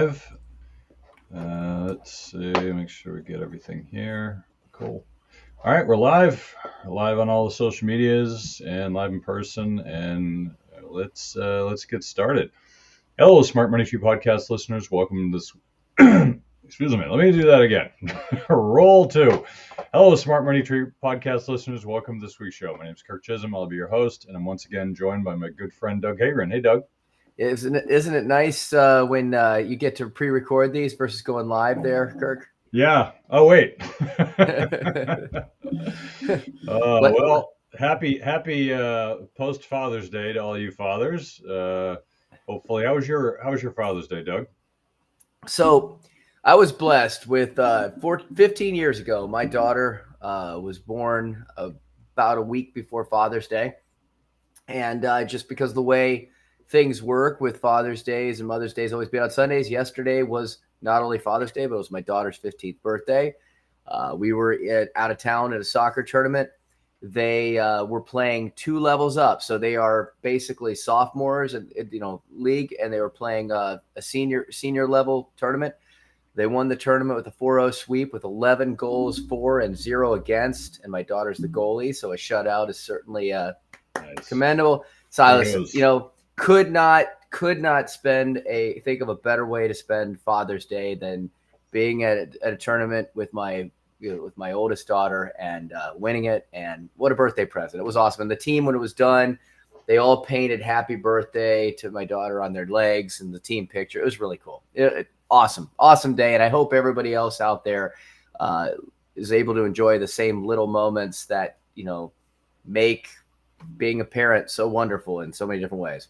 live. Let's see, make sure we get everything here. Cool. All right, we're live. We're live on all the social medias and live in person. And let's get started. Hello, Smart Money Tree podcast listeners. Welcome to this. Excuse me. Let me do that again. Roll two. Hello, Smart Money Tree podcast listeners. Welcome to this week's show. My name is Kirk Chisholm. I'll be your host, and I'm once again joined by my good friend Doug Hagren. Hey, Doug. Isn't it nice when you get to pre-record these versus going live there, Kirk? Yeah. Oh, wait. Well, happy post Father's Day to all you fathers. Hopefully, how was your Father's Day, Doug? So, I was blessed with 15 years ago. My daughter was born about a week before Father's Day, and just because of the way things work with Father's Days and Mother's Days always be on Sundays. Yesterday was not only Father's Day, but it was my daughter's 15th birthday. We were out of town at a soccer tournament. They were playing 2 levels up. So they are basically sophomores and league, and they were playing a senior level tournament. They won the tournament with a 4-0 sweep with 11 goals for and 0 against. And my daughter's the goalie. So a shutout is certainly Nice. Commendable. Silas, could not think of a better way to spend Father's Day than being at a tournament with my oldest daughter and winning it. And what a birthday present. It was awesome. And the team, when it was done, they all painted happy birthday to my daughter on their legs and the team picture. It was really cool. Awesome day. And I hope everybody else out there is able to enjoy the same little moments that, make being a parent so wonderful in so many different ways.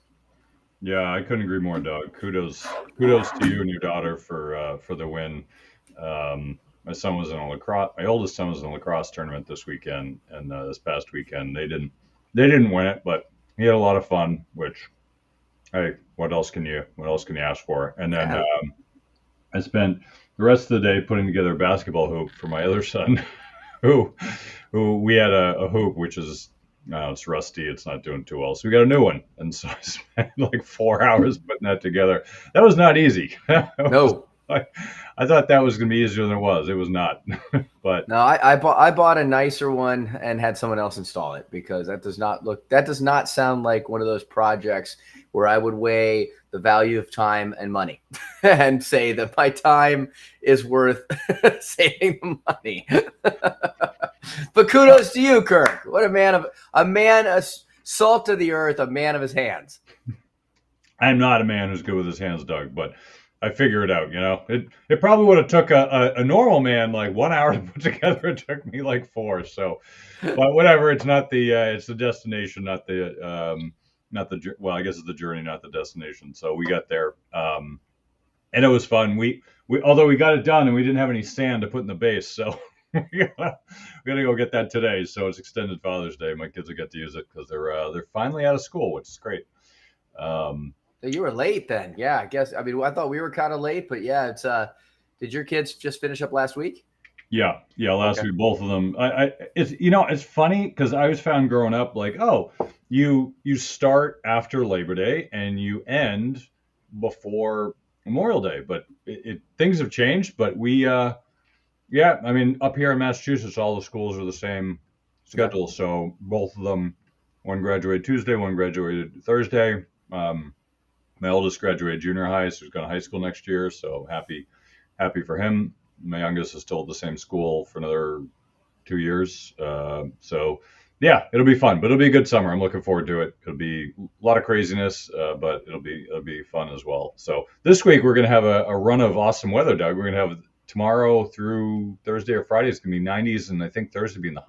Yeah, I couldn't agree more, Doug. Kudos to you and your daughter for the win. My son was in a lacrosse. My oldest son was in a lacrosse tournament this weekend, and this past weekend they didn't win it, but he had a lot of fun. Which, hey, what else can you ask for? And then I spent the rest of the day putting together a basketball hoop for my other son, who we had a hoop which is. No, it's rusty. It's not doing too well. So we got a new one. And so I spent like 4 hours putting that together. That was not easy. No. I thought that was going to be easier than it was. It was not. But no, I bought a nicer one and had someone else install it because that does not sound like one of those projects where I would weigh the value of time and money and say that my time is worth saving the money. But kudos to you, Kirk. What a man, salt of the earth, a man of his hands. I'm not a man who's good with his hands, Doug, but I figure it out. It probably would have took a normal man like 1 hour to put together. It took me like 4. So, but whatever. It's not it's the destination, not the well, I guess it's the journey, not the destination. So we got there, and it was fun. We although we got it done and we didn't have any sand to put in the base, so. we gotta go get that today. So it's extended Father's Day. My kids will get to use it because they're finally out of school, which is great. You were late then. Yeah, I guess. I mean, I thought we were kind of late, but yeah, it's did your kids just finish up last week? Yeah, last week, both of them. It's funny because I was found growing up like, oh, you start after Labor Day and you end before Memorial Day, but things have changed. But we yeah, I mean, up here in Massachusetts, all the schools are the same schedule. So both of them, one graduated Tuesday, one graduated Thursday. My oldest graduated junior high, so he's going to high school next year. So happy for him. My youngest is still at the same school for another 2 years. So yeah, it'll be fun, but it'll be a good summer. I'm looking forward to it. It'll be a lot of craziness, but it'll be fun as well. So this week we're going to have a run of awesome weather, Doug. We're going to have tomorrow through Thursday or Friday, it's going to be 90s, and I think Thursday will be in the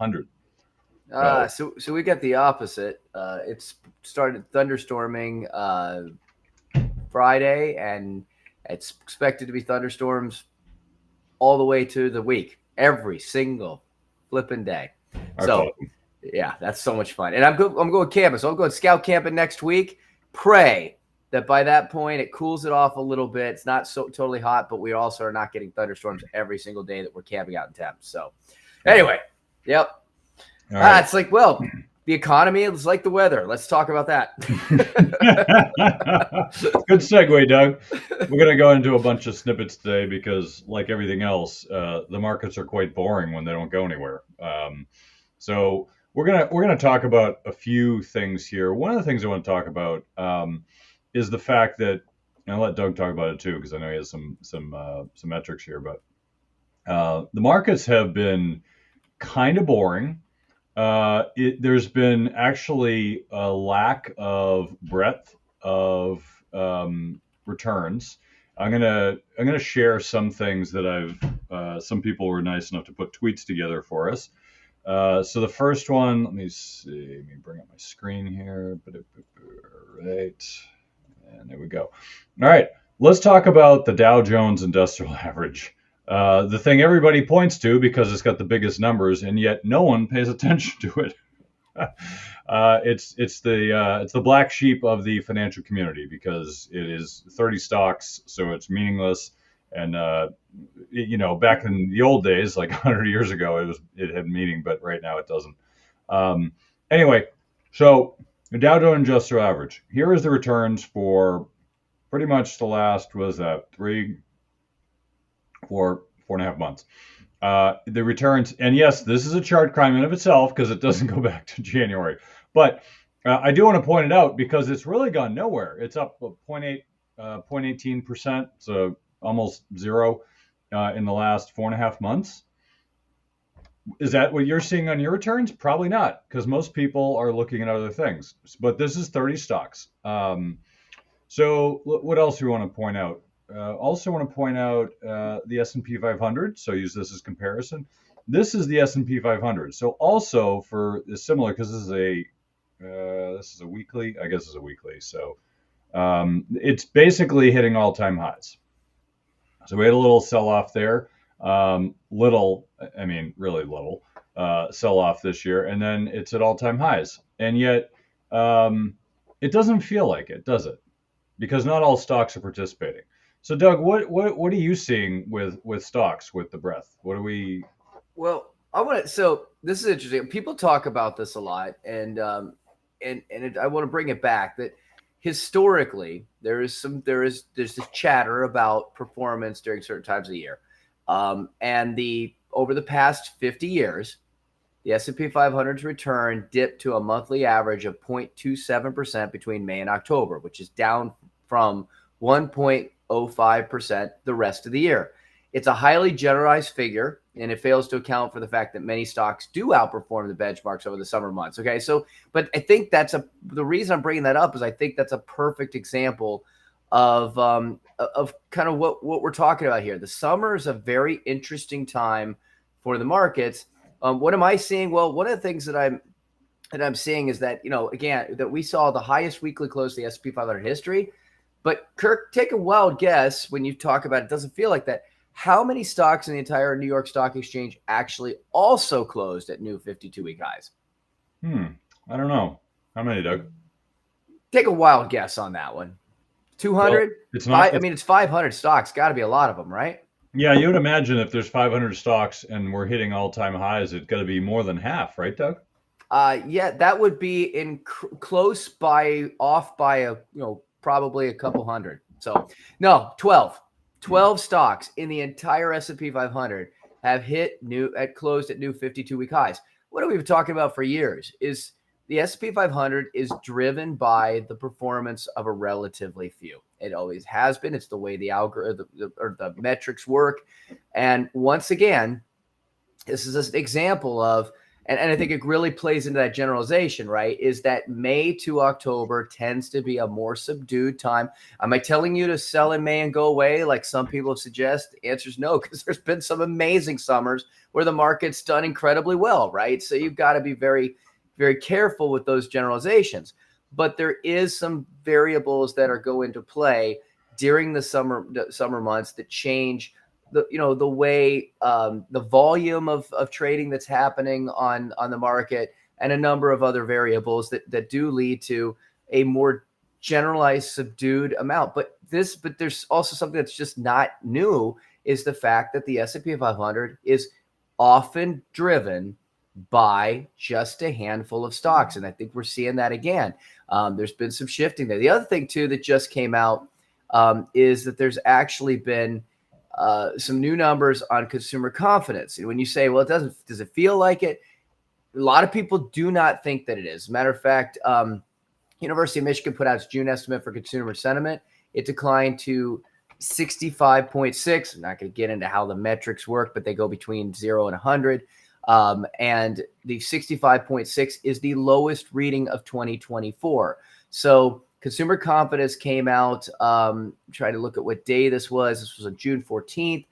100s. So we got the opposite. It's started thunderstorming Friday, and it's expected to be thunderstorms all the way to the week, every single flipping day. Yeah, that's so much fun. And I'm going camping. So I'm going scout camping next week. Pray that by that point it cools it off a little bit. It's not so totally hot, but we also are not getting thunderstorms every single day that we're camping out in temps. So anyway, yep. Right. It's like, well, The economy is like the weather. Let's talk about that. Good segue, Doug. We're going to go into a bunch of snippets today because, like everything else, the markets are quite boring when they don't go anywhere. So we're gonna talk about a few things here. One of the things I want to talk about is the fact that, and I'll let Doug talk about it too because I know he has some metrics here. But the markets have been kind of boring. There's been actually a lack of breadth of returns. I'm gonna share some things that some people were nice enough to put tweets together for us. So the first one, let me see. Let me bring up my screen here. Right, and there we go. All right, let's talk about the Dow Jones Industrial Average. The thing everybody points to because it's got the biggest numbers, and yet no one pays attention to it. It's the black sheep of the financial community because it is 30 stocks, so it's meaningless. And back in the old days, like 100 years ago, it had meaning, but right now it doesn't. Anyway, so the Dow Jones Industrial Average. Here is the returns for pretty much the last, what is that, 4.5 months. The returns, and yes, this is a chart crime in of itself because it doesn't go back to January. But I do want to point it out because it's really gone nowhere. It's up 0.18%, so almost zero in the last 4.5 months. Is that what you're seeing on your returns? Probably not, because most people are looking at other things. But this is 30 stocks. So what else do we want to point out? Also want to point out the S&P 500. So use this as comparison. This is the S&P 500. So also for similar, because this is a weekly. I guess it's a weekly. So it's basically hitting all-time highs. So we had a little sell-off there. Really little sell-off this year, and then it's at all-time highs. And yet it doesn't feel like it, does it? Because not all stocks are participating. So, Doug, what are you seeing with stocks with the breadth? What are we? Well, so this is interesting. People talk about this a lot, and I want to bring it back that historically there's this chatter about performance during certain times of the year, and over the past 50 years, the S&P 500's return dipped to a monthly average of 0.27% between May and October, which is down from 1.05% the rest of the year. It's a highly generalized figure, and it fails to account for the fact that many stocks do outperform the benchmarks over the summer months. Okay, but I think the reason I'm bringing that up is I think that's a perfect example of kind of what we're talking about here. The summer is a very interesting time for the markets. What am I seeing? Well, one of the things that I'm seeing is that, again, that we saw the highest weekly close of the S&P 500 history. But Kirk, take a wild guess when you talk about it. It doesn't feel like that. How many stocks in the entire New York Stock Exchange actually also closed at new 52-week highs? I don't know. How many, Doug? Take a wild guess on that one. 200? Well, it's not. It's 500 stocks. Got to be a lot of them, right? Yeah, you would imagine if there's 500 stocks and we're hitting all-time highs, it's got to be more than half, right, Doug? Yeah, that would be off by probably a couple hundred. So no, 12 stocks in the entire S&P 500 have closed at new 52-week highs. What have we been talking about for years is the S&P 500 is driven by the performance of a relatively few. It always has been. It's the way the algorithm or the metrics work. And once again, this is an example of, and I think it really plays into that generalization, right? Is that May to October tends to be a more subdued time. Am I telling you to sell in May and go away like some people suggest? The answer is no, because there's been some amazing summers where the market's done incredibly well, right? So you've got to be very, very careful with those generalizations. But there is some variables that go into play during the summer months that change the way the volume of trading that's happening on the market, and a number of other variables that do lead to a more generalized subdued amount. But there's also something that's just not new, is the fact that the S&P 500 is often driven buy just a handful of stocks. And I think we're seeing that again. There's been some shifting there. The other thing, too, that just came out is that there's actually been some new numbers on consumer confidence. And when you say, well, does it feel like it? A lot of people do not think that it is. As a matter of fact, University of Michigan put out its June estimate for consumer sentiment. It declined to 65.6. I'm not going to get into how the metrics work, but they go between 0 and 100. And the 65.6 is the lowest reading of 2024. So consumer confidence came out. Try to look at what day this was. This was on June 14th.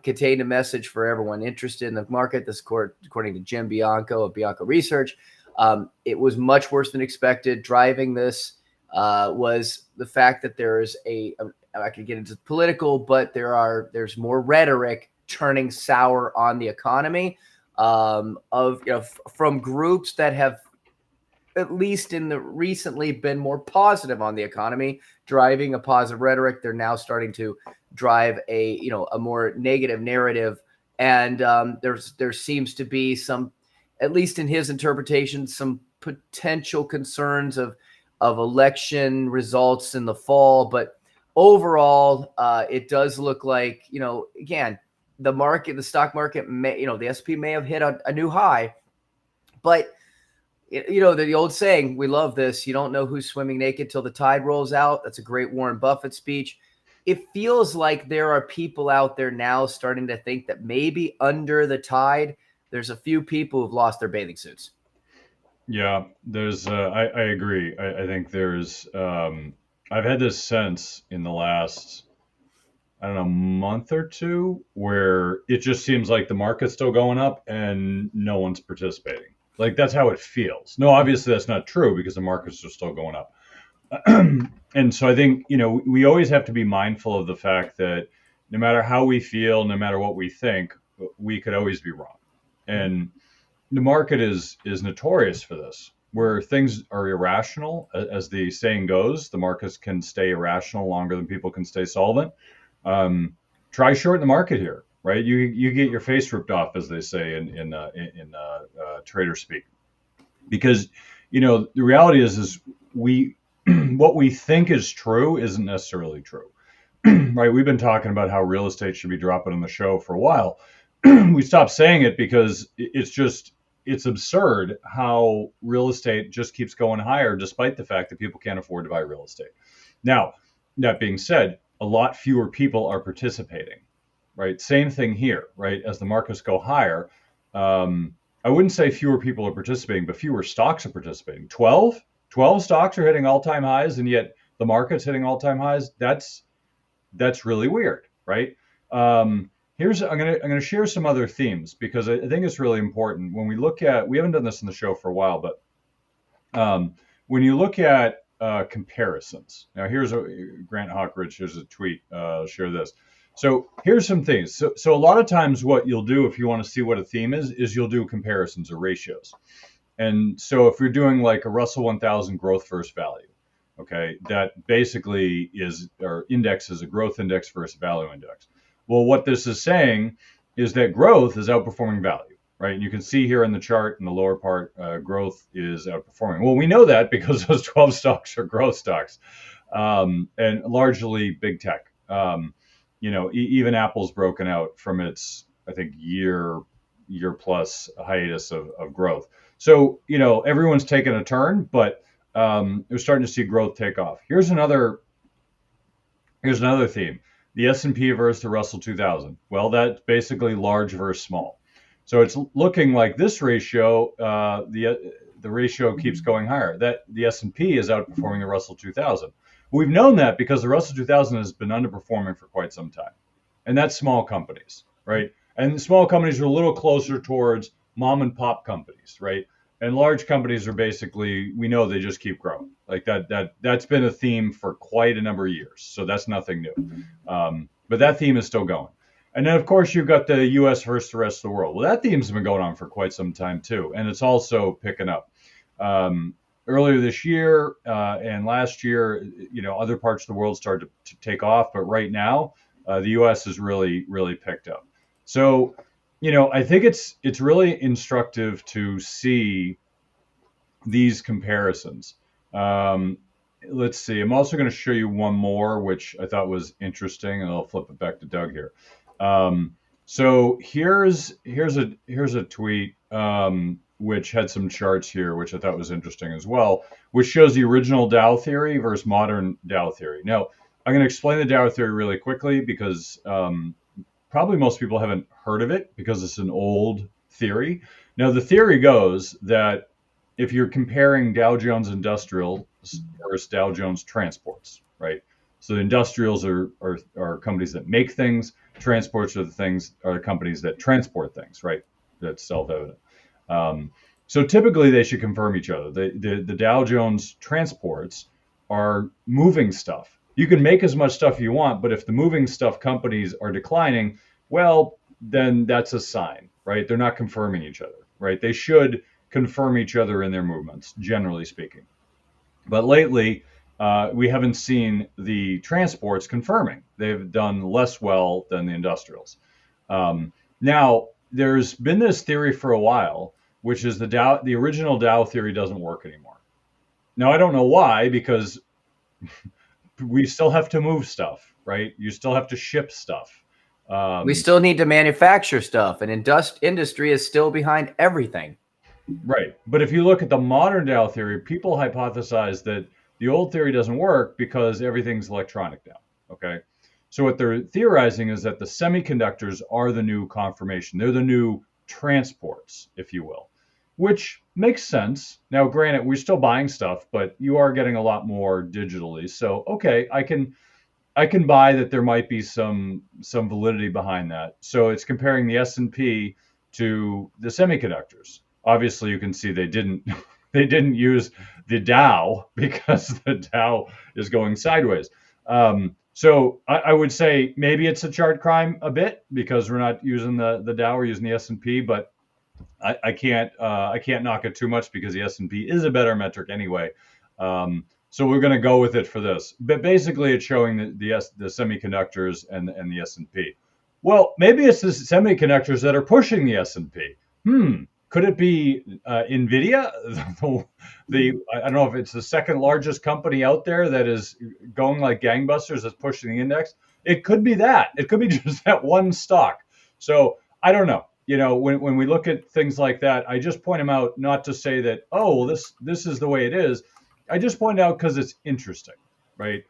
Contained a message for everyone interested in the market. This, according to Jim Bianco of Bianco Research, it was much worse than expected. Driving this was the fact that there is I could get into political, but there's more rhetoric turning sour on the economy from groups that have, at least in the recently, been more positive on the economy, driving a positive rhetoric. They're now starting to drive a more negative narrative, and there seems to be some, at least in his interpretation, some potential concerns of election results in the fall. But overall, it does look like, again, the stock market may, the S&P may have hit a new high, but the old saying, we love this, you don't know who's swimming naked till the tide rolls out. That's a great Warren Buffett speech. It feels like there are people out there now starting to think that maybe under the tide, there's a few people who've lost their bathing suits. Yeah, I agree. I think I've had this sense in the last, I don't know, month or two where it just seems like the market's still going up and no one's participating. Like, that's how it feels. No, obviously that's not true because the markets are still going up. And so I think, we always have to be mindful of the fact that no matter how we feel, no matter what we think, we could always be wrong. And the market is notorious for this, where things are irrational. As the saying goes, the markets can stay irrational longer than people can stay solvent. Try shorting the market here, right? You get your face ripped off, as they say in trader speak, because the reality is we what we think is true isn't necessarily true, right? We've been talking about how real estate should be dropping on the show for a while. We stopped saying it because it's absurd how real estate just keeps going higher despite the fact that people can't afford to buy real estate. Now, that being said, a lot fewer people are participating, right? Same thing here, right? As the markets go higher, I wouldn't say fewer people are participating, but fewer stocks are participating. 12 stocks are hitting all-time highs, and yet the market's hitting all-time highs. That's really weird, right? I'm gonna share some other themes because I think it's really important when we look at. We haven't done this in the show for a while, but when you look at comparisons, now here's Grant Hawkridge. Here's a tweet. Share this. So here's some things. So a lot of times, what you'll do if you want to see what a theme is you'll do comparisons or ratios. And so if you're doing like a Russell 1000 growth versus value, okay, that basically is, our index is a growth index versus value index. Well, what this is saying is that growth is outperforming value, right? And you can see here in the chart in the lower part, growth is outperforming. Well, we know that because those 12 stocks are growth stocks, and largely big tech. Even Apple's broken out from its, I think, year plus hiatus of growth. So, everyone's taken a turn, but we're starting to see growth take off. Here's another theme: the S&P versus the Russell 2000. Well, that's basically large versus small. So it's looking like this ratio, the ratio keeps going higher. That the S&P is outperforming the Russell 2000. We've known that because the Russell 2000 has been underperforming for quite some time, and that's small companies, right? And the small companies are a little closer towards mom and pop companies, right? And large companies are basically, we know they just keep growing. Like that's been a theme for quite a number of years. So that's nothing new. But that theme is still going. And then, of course, you've got the U.S. versus the rest of the world. Well, that theme's been going on for quite some time, too. And it's also picking up. Earlier this year and last year, other parts of the world started to take off. But right now, the U.S. has really, really picked up. So I think it's really instructive to see these comparisons. Um, let's see. I'm also going to show you one more, which I thought was interesting, and I'll flip it back to Doug here. Um, so here's a tweet which had some charts here, which I thought was interesting as well, which shows the original Dow theory versus modern Dow theory. Now, I'm going to explain the Dow theory really quickly because probably most people haven't heard of it because it's an old theory. Now, the theory goes that if you're comparing Dow Jones Industrial versus Dow Jones Transports, right? So the industrials are companies that make things, transports are the companies that transport things, right? That's self-evident. Um, so typically they should confirm each other. The Dow Jones transports are moving stuff. You can make as much stuff you want, but if the moving stuff companies are declining, well, then that's a sign, right? They're not confirming each other, right? They should confirm each other in their movements, generally speaking. But lately, we haven't seen the transports confirming. They've done less well than the industrials. Now, there's been this theory for a while, which is the original Dow theory doesn't work anymore. Now, I don't know why, because we still have to move stuff, right? You still have to ship stuff. We Um, still need to manufacture stuff, and industry is still behind everything. Right. But if you look at the modern Dow theory, people hypothesize that the old theory doesn't work because everything's electronic now. Okay. So what they're theorizing is that the semiconductors are the new confirmation. They're the new transports, if you will, which makes sense. Now, granted, we're still buying stuff, but you are getting a lot more digitally. So, okay, I can buy that there might be some validity behind that. So it's comparing the S&P to the semiconductors. Obviously, you can see they didn't they didn't use the Dow because the Dow is going sideways. So I would say maybe it's a chart crime a bit because we're not using the Dow, we're using the S&P, but I can't knock it too much because the S&P is a better metric anyway. So we're going to go with it for this. But basically, it's showing the semiconductors and the S&P. Well, maybe it's the semiconductors that are pushing the S&P. Could it be Nvidia? I don't know if it's the second largest company out there that is going like gangbusters that's pushing the index. It could be that. It could be just that one stock. So I don't know. When we look at things like that, I just point them out not to say that, oh, well, this is the way it is. I just point out because it's interesting, right?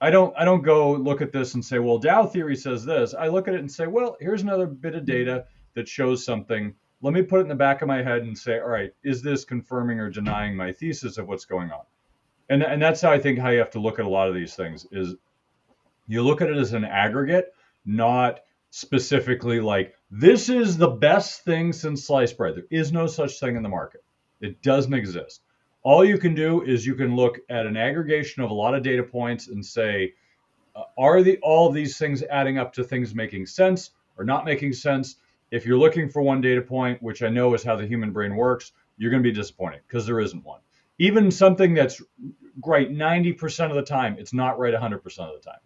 I don't go look at this and say, well, Dow theory says this. I look at it and say, well, here's another bit of data that shows something. Let me put it in the back of my head and say, all right, is this confirming or denying my thesis of what's going on? And that's how I think how you have to look at a lot of these things is you look at it as an aggregate, not specifically like this is the best thing since sliced bread. There is no such thing in the market. It doesn't exist. All you can do is you can look at an aggregation of a lot of data points and say, are all of these things adding up to things making sense or not making sense? If you're looking for one data point, which I know is how the human brain works, you're going to be disappointed because there isn't one. Even something that's right 90% of the time, it's not right 100% of the time.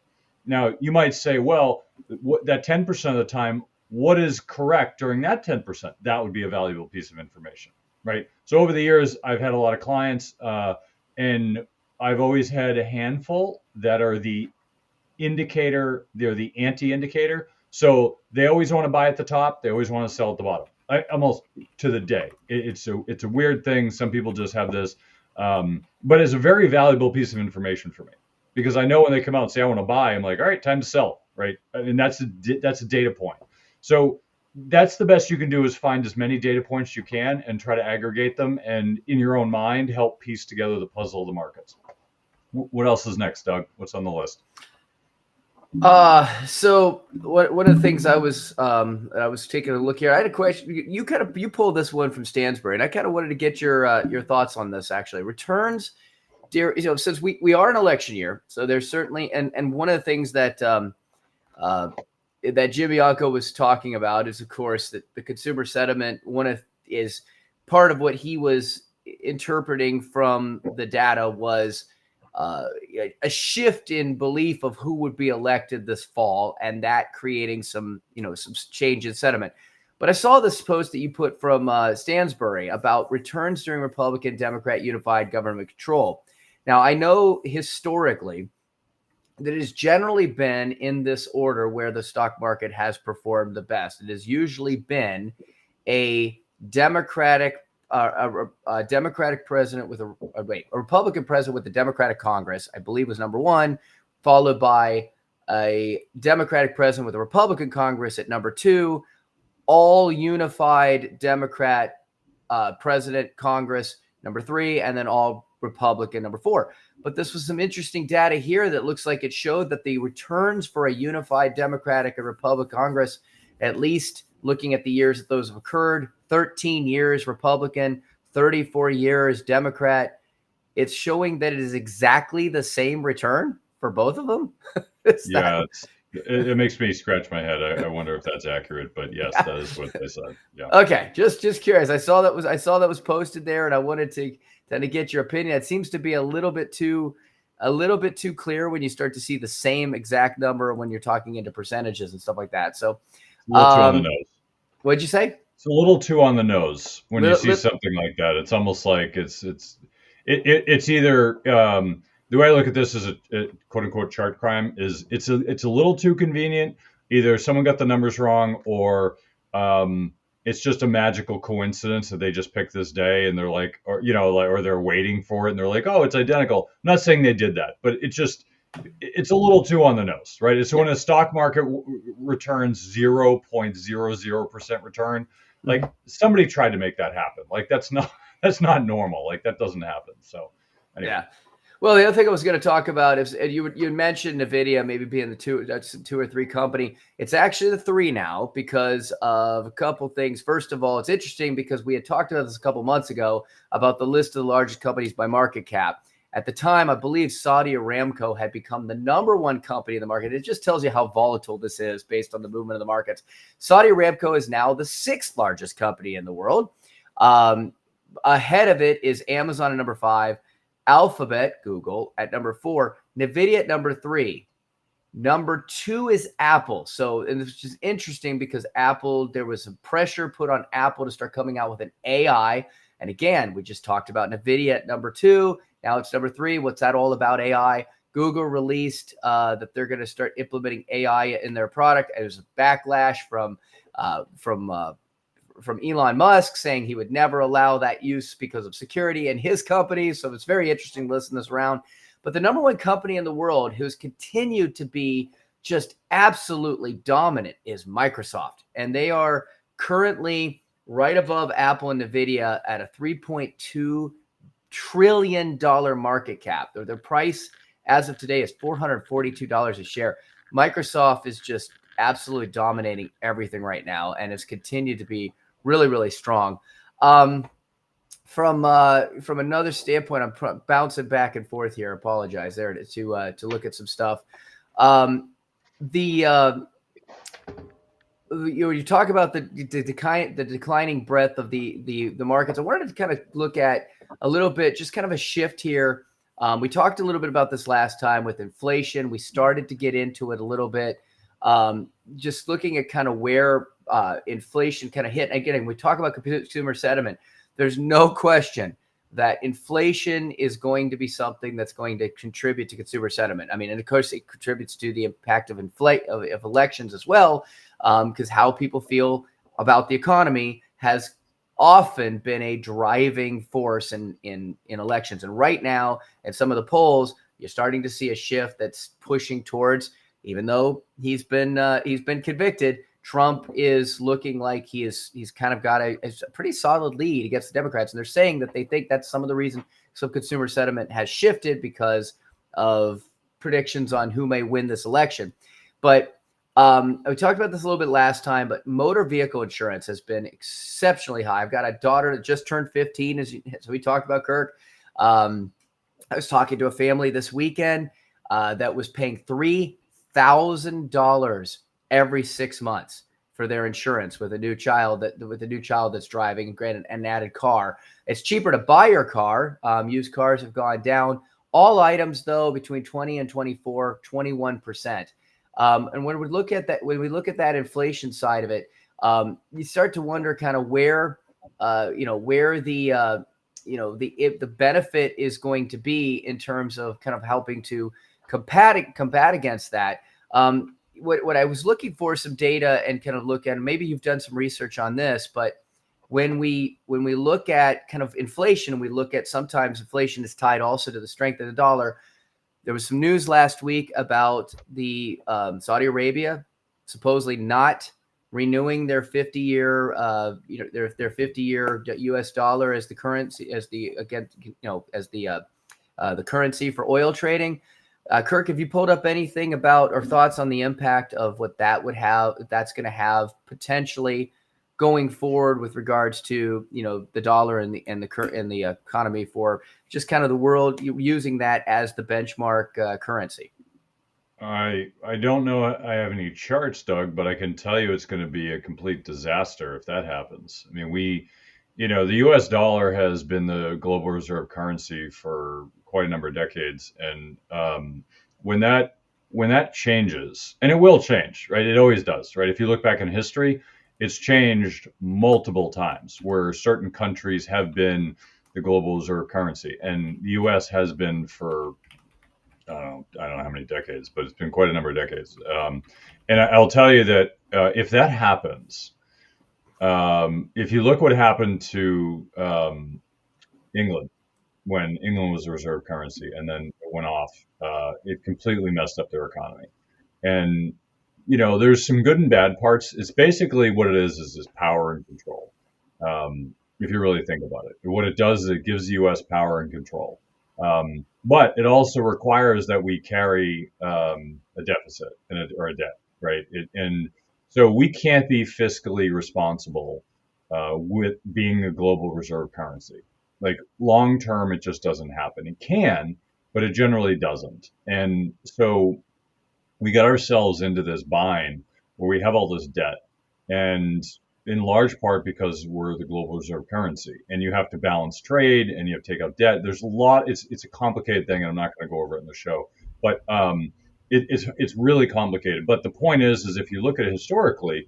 Now, you might say, well, that 10% of the time, what is correct during that 10%? That would be a valuable piece of information, right? So over the years, I've had a lot of clients, and I've always had a handful that are the indicator, they're the anti-indicator. So they always want to buy at the top, they always want to sell at the bottom. Almost to the day. It's a weird thing. Some people just have this, but it's a very valuable piece of information for me because I know when they come out and say I want to buy, I'm like, all right, time to sell, right? And that's a data point. So that's the best you can do is find as many data points you can and try to aggregate them and in your own mind help piece together the puzzle of the markets. What else is next, Doug? What's on the list? So one of the things I was taking a look here. I had a question. You pulled this one from Stansberry, and I kind of wanted to get your thoughts on this. Actually, returns, dear, since we are an election year, so there's certainly and one of the things that that Jim Bianco was talking about is, of course, that the consumer sentiment is part of what he was interpreting from the data was a shift in belief of who would be elected this fall, and that creating some change in sentiment. But I saw this post that you put from Stansbury about returns during Republican Democrat unified government control. Now, I know historically that it has generally been in this order where the stock market has performed the best. It has usually been a Democratic Democratic president with a Republican president with the Democratic Congress, I believe was number one, followed by a Democratic president with a Republican Congress at number two, all unified Democrat president Congress number three, and then all Republican number four. But this was some interesting data here that looks like it showed that the returns for a unified Democratic and Republican Congress, at least looking at the years that those have occurred, 13 years Republican, 34 years Democrat, it's showing that it is exactly the same return for both of them. It makes me scratch my head. I wonder if that's accurate, but yes, that is what they said. Yeah. Okay, just curious. I saw that was posted there, and I wanted to kind of get your opinion. It seems to be a little bit too clear when you start to see the same exact number when you're talking into percentages and stuff like that. So, a little too on the nose. What'd you say? It's a little too on the nose when you see something like that. It's almost like it's either the way I look at this is a quote unquote chart crime is it's a little too convenient. Either someone got the numbers wrong or it's just a magical coincidence that they just picked this day and they're like, or they're waiting for it and they're like, oh, it's identical. I'm not saying they did that, but it's a little too on the nose, right? It's when a stock market returns 0.00% return, like somebody tried to make that happen. Like that's not normal. Like that doesn't happen. So anyway. Yeah. Well, the other thing I was going to talk about is you mentioned NVIDIA maybe being the two or three company. It's actually the three now because of a couple things. First of all, it's interesting because we had talked about this a couple months ago about the list of the largest companies by market cap. At the time, I believe Saudi Aramco had become the number one company in the market. It just tells you how volatile this is based on the movement of the markets. Saudi Aramco is now the sixth largest company in the world. Ahead of it is Amazon at number 5. Alphabet, Google, at number 4, NVIDIA at number 3. Number 2 is Apple. So, and this is interesting because Apple, there was some pressure put on Apple to start coming out with an AI. And again, we just talked about NVIDIA at number 2. Now it's number 3. What's that all about AI? Google released that they're going to start implementing AI in their product. And there's a backlash from Elon Musk saying he would never allow that use because of security in his company. So it's very interesting to listen this around. But the number one company in the world who's continued to be just absolutely dominant is Microsoft. And they are currently right above Apple and NVIDIA at a $3.2 trillion market cap. Their price as of today is $442 a share. Microsoft is just absolutely dominating everything right now and has continued to be really, really strong. From another standpoint, I'm bouncing back and forth here. I apologize there to look at some stuff. You talk about the declining breadth of the markets. I wanted to kind of look at a little bit, just kind of a shift here. We talked a little bit about this last time with inflation. We started to get into it a little bit. Just looking at kind of where inflation kind of hit. Again, we talk about consumer sentiment. There's no question that inflation is going to be something that's going to contribute to consumer sentiment. I mean, and of course, it contributes to the impact of elections as well, because how people feel about the economy has often been a driving force in elections. And right now, in some of the polls, you're starting to see a shift that's pushing towards, even though he's been convicted, Trump is looking like he's kind of got a pretty solid lead against the Democrats. And they're saying that they think that's some of the reason some consumer sentiment has shifted because of predictions on who may win this election. But we talked about this a little bit last time, but motor vehicle insurance has been exceptionally high. I've got a daughter that just turned 15, as we talked about, Kirk. I was talking to a family this weekend that was paying $3,000 every 6 months for their insurance with a new child that's driving, granted, an added car. It's cheaper to buy your car. Used cars have gone down. All items, though, between 20 and 21%. And when we look at that inflation side of it, You start to wonder kind of where, where the benefit is going to be in terms of kind of helping to combat against that. What I was looking for some data and kind of look at, and maybe you've done some research on this, but when we look at kind of inflation, and we look at sometimes inflation is tied also to the strength of the dollar. There was some news last week about the Saudi Arabia supposedly not renewing their 50-year, their 50-year U.S. dollar as the currency, as the currency for oil trading. Kirk, have you pulled up anything about or thoughts on the impact of what that would have, that's going to have potentially going forward with regards to the dollar and the economy for just kind of the world using that as the benchmark currency? I don't know I have any charts, Doug, but I can tell you it's going to be a complete disaster if that happens. I mean, the U.S. dollar has been the global reserve currency for quite a number of decades, and when that changes, and it will change, right? It always does, right? If you look back in history, it's changed multiple times where certain countries have been the global reserve currency, and the U.S. has been for I don't know how many decades, but it's been quite a number of decades. And I'll tell you that if that happens, if you look what happened to England when England was a reserve currency and then it went off, it completely messed up their economy. And there's some good and bad parts. It's basically what it is power and control. If you really think about it, what it does is it gives the U.S. power and control. But it also requires that we carry a deficit or a debt, right? And so we can't be fiscally responsible with being a global reserve currency. Like long term, it just doesn't happen. It can, but it generally doesn't. And so we got ourselves into this bind where we have all this debt, and in large part because we're the global reserve currency, and you have to balance trade and you have to take out debt. There's a lot. It's a complicated thing, and I'm not going to go over it in the show, but it's really complicated. But the point is if you look at it historically,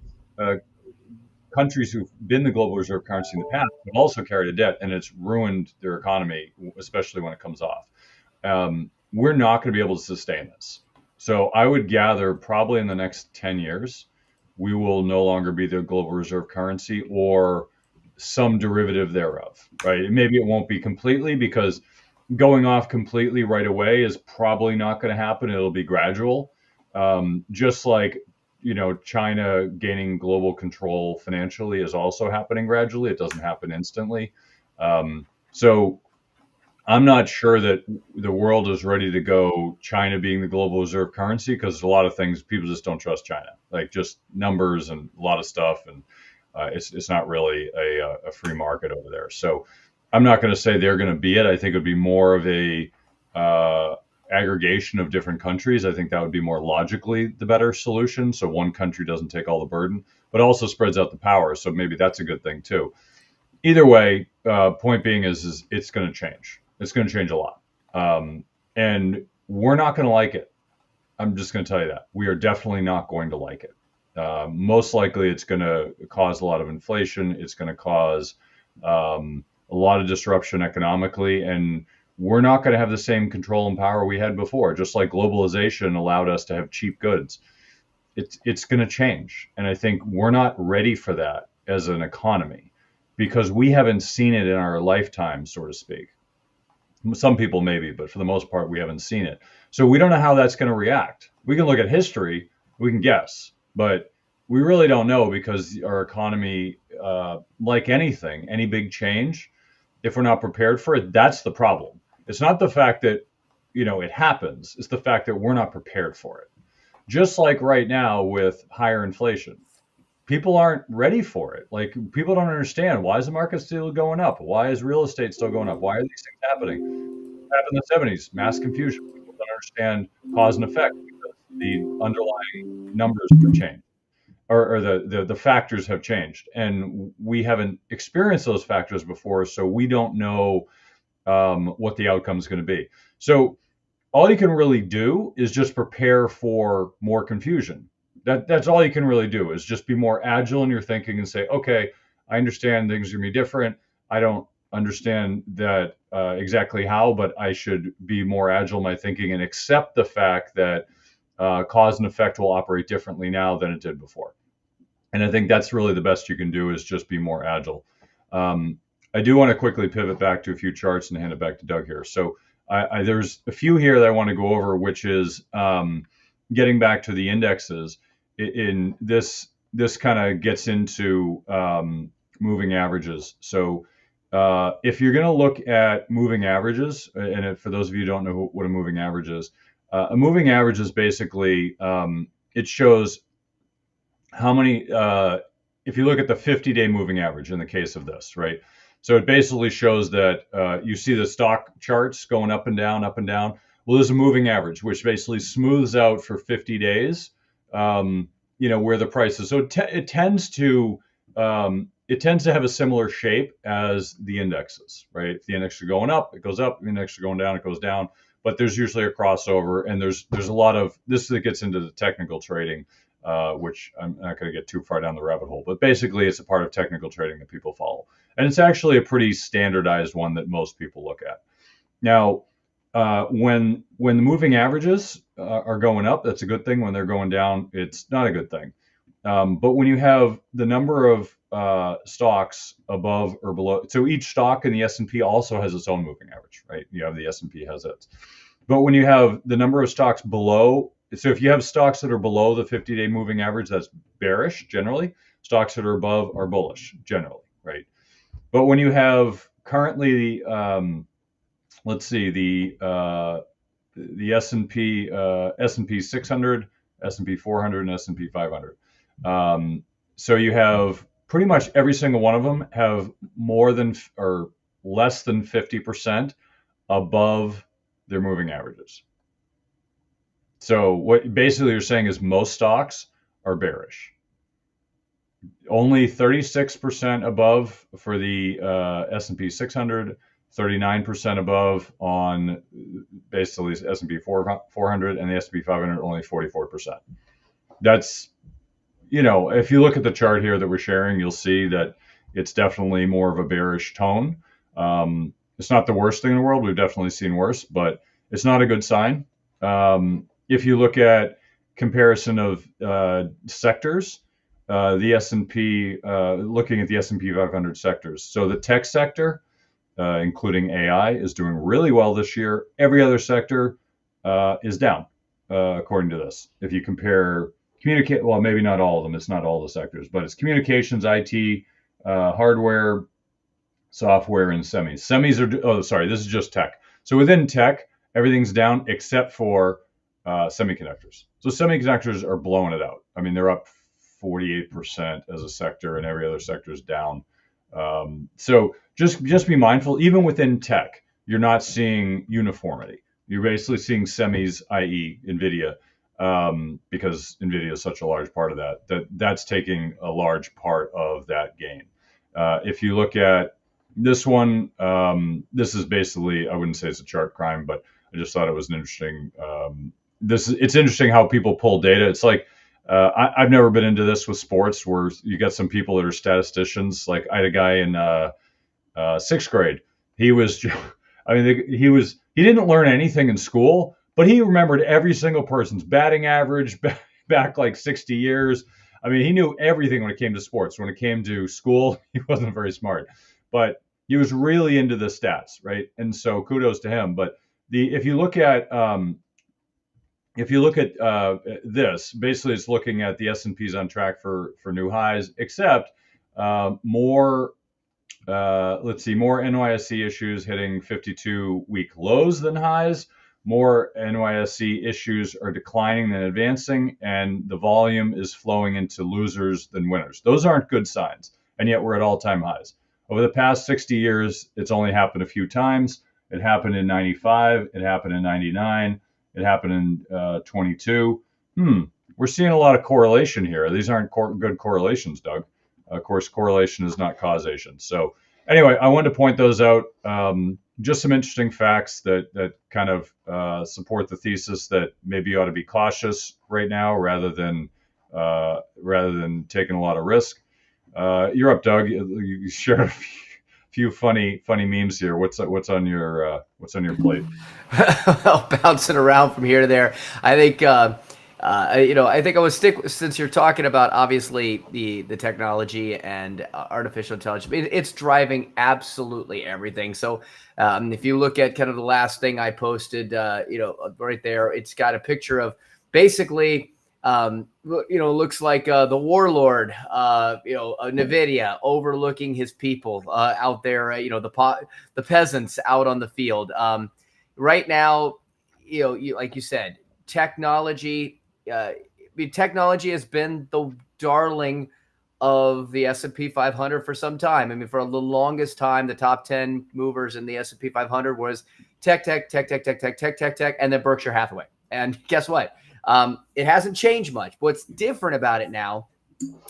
countries who've been the global reserve currency in the past have also carried a debt, and it's ruined their economy, especially when it comes off. We're not going to be able to sustain this. So I would gather probably in the next 10 years, we will no longer be the global reserve currency or some derivative thereof, right? Maybe it won't be completely, because going off completely right away is probably not going to happen. It'll be gradual. Just like, China gaining global control financially is also happening gradually. It doesn't happen instantly. So I'm not sure that the world is ready to go China being the global reserve currency, because a lot of things people just don't trust China, like just numbers and a lot of stuff, and it's not really a free market over there. So I'm not going to say they're going to be it. I think it would be more of a aggregation of different countries. I think that would be more logically the better solution. So one country doesn't take all the burden, but also spreads out the power. So maybe that's a good thing too. Either way, point being is it's going to change. It's going to change a lot. And we're not going to like it. I'm just going to tell you that. We are definitely not going to like it. Most likely, it's going to cause a lot of inflation. It's going to cause a lot of disruption economically. And we're not going to have the same control and power we had before. Just like globalization allowed us to have cheap goods, it's going to change. And I think we're not ready for that as an economy, because we haven't seen it in our lifetime, so to speak. Some people maybe, but for the most part, we haven't seen it. So we don't know how that's going to react. We can look at history, we can guess, but we really don't know, because our economy, like anything, any big change, if we're not prepared for it, that's the problem. It's not the fact that, it happens. It's the fact that we're not prepared for it. Just like right now with higher inflation. People aren't ready for it. Like, people don't understand, why is the market still going up? Why is real estate still going up? Why are these things happening? It happened in the 70s, mass confusion. People don't understand cause and effect, because the underlying numbers have changed, or the factors have changed, and we haven't experienced those factors before, so we don't know what the outcome is going to be. So all you can really do is just prepare for more confusion. That's all you can really do, is just be more agile in your thinking and say, okay, I understand things are gonna be different. I don't understand that exactly how, but I should be more agile in my thinking and accept the fact that cause and effect will operate differently now than it did before. And I think that's really the best you can do, is just be more agile. Um, I do want to quickly pivot back to a few charts and hand it back to Doug here. So there's a few here that I want to go over, which is getting back to the indexes. In this kind of gets into moving averages. So if you're going to look at moving averages, and for those of you who don't know what a moving average is, a moving average is basically it shows how many if you look at the 50-day moving average in the case of this, right? So it basically shows that you see the stock charts going up and down, up and down. Well, there's a moving average, which basically smooths out for 50 days, where the price is. So it tends to have a similar shape as the indexes, right? If the index are going up, it goes up. The index are going down, it goes down. But there's usually a crossover, and there's a lot of this that gets into the technical trading, which I'm not going to get too far down the rabbit hole. But basically, it's a part of technical trading that people follow, and it's actually a pretty standardized one that most people look at. Now, when the moving averages are going up, that's a good thing. When they're going down, it's not a good thing. But when you have the number of stocks above or below, so each stock in the S&P also has its own moving average, right? You have the S&P has it. But when you have the number of stocks below, so if you have stocks that are below the 50-day moving average, that's bearish generally. Stocks that are above are bullish generally, right? But when you have currently let's see, the S&P 600, S&P 400, and S&P 500. So you have pretty much every single one of them have more than or less than 50% above their moving averages. So what basically you're saying is most stocks are bearish. Only 36% above for the S&P 600, 39% above on basically S&P 400, and the S&P 500 only 44%. That's, if you look at the chart here that we're sharing, you'll see that it's definitely more of a bearish tone. It's not the worst thing in the world. We've definitely seen worse, but it's not a good sign. If you look at comparison of sectors, the S&P, looking at the S&P 500 sectors. So the tech sector, including AI, is doing really well this year. Every other sector is down, according to this. If you compare well, maybe not all of them. It's not all the sectors, but it's communications, IT, hardware, software, and semis. This is just tech. So within tech, everything's down except for semiconductors. So semiconductors are blowing it out. I mean, they're up 48% as a sector, and every other sector is down. So just be mindful. Even within tech, you're not seeing uniformity. You're basically seeing semis, i.e., NVIDIA, because NVIDIA is such a large part of that's taking a large part of that gain. If you look at this one, this is basically, I wouldn't say it's a chart crime, but I just thought it was an interesting. It's interesting how people pull data. It's like I've never been into this with sports, where you get some people that are statisticians. Like I had a guy in sixth grade. He was, he didn't learn anything in school, but he remembered every single person's batting average back like 60 years. I mean, he knew everything when it came to sports. When it came to school, he wasn't very smart, but he was really into the stats, right? And so kudos to him. But if you look at this, basically it's looking at the S&P's on track for new highs, except more NYSE issues hitting 52-week lows than highs. More NYSE issues are declining than advancing, and the volume is flowing into losers than winners. Those aren't good signs, and yet we're at all-time highs. Over the past 60 years, it's only happened a few times. It happened in 95. It happened in 99. It happened in 22. We're seeing a lot of correlation here. These aren't good correlations, Doug. Of course, correlation is not causation. So anyway, I wanted to point those out. Just some interesting facts that kind of support the thesis that maybe you ought to be cautious right now rather than rather than taking a lot of risk. You're up, Doug. You shared a few funny memes here. What's on your plate? Bouncing around from here to there. I think I think I would stick, since you're talking about obviously the technology and artificial intelligence. It's driving absolutely everything. So if you look at kind of the last thing I posted, right there, it's got a picture of basically. Looks like the warlord, Nvidia overlooking his people out there. The peasants out on the field. Right now, like you said, technology. Technology has been the darling of the S&P 500 for some time. I mean, for the longest time, the top 10 movers in the S&P 500 was tech, and then Berkshire Hathaway. And guess what? It hasn't changed much. What's different about it now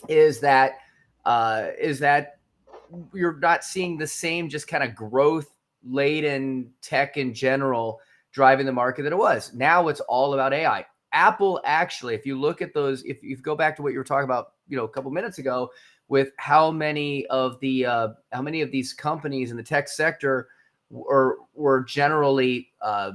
is that you're not seeing the same just kind of growth laden tech in general driving the market that it was. Now it's all about AI. Apple, actually, if you look at those, if you go back to what you were talking about, a couple minutes ago, with how many of these companies in the tech sector were generally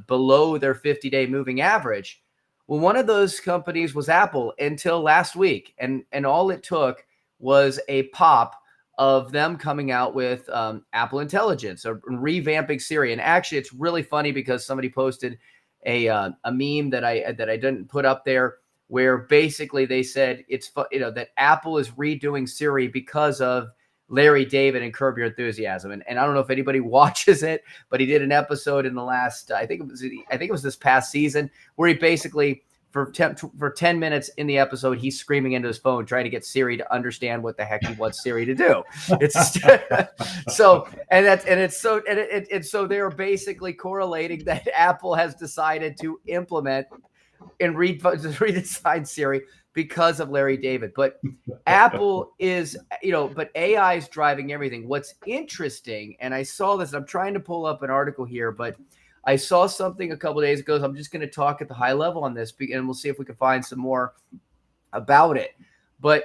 below their 50-day moving average. Well, one of those companies was Apple until last week, and all it took was a pop of them coming out with Apple Intelligence or revamping Siri. And actually, it's really funny because somebody posted a meme that I didn't put up there, where basically they said that Apple is redoing Siri because of Larry David and Curb Your Enthusiasm. And I don't know if anybody watches it, but he did an episode in the last, I think it was this past season, where he basically, for 10 minutes in the episode, he's screaming into his phone, trying to get Siri to understand what the heck he wants Siri to do. It's so they're basically correlating that Apple has decided to implement and redesign Siri because of Larry David. But Apple is, but AI is driving everything. What's interesting, and I saw this, I'm trying to pull up an article here, but I saw something a couple of days ago. So I'm just going to talk at the high level on this, and we'll see if we can find some more about it. But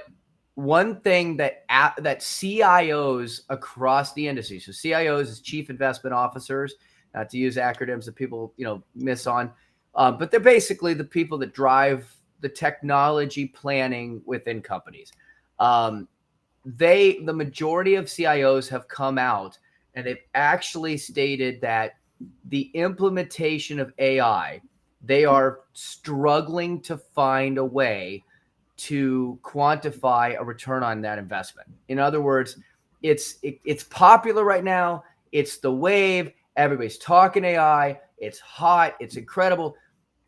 one thing that CIOs across the industry, so CIOs is Chief Investment Officers, not to use acronyms that people miss on, but they're basically the people that drive the technology planning within companies. The majority of CIOs have come out and they've actually stated that the implementation of AI, they are struggling to find a way to quantify a return on that investment. In other words, it's popular right now. It's the wave. Everybody's talking AI. It's hot. It's incredible.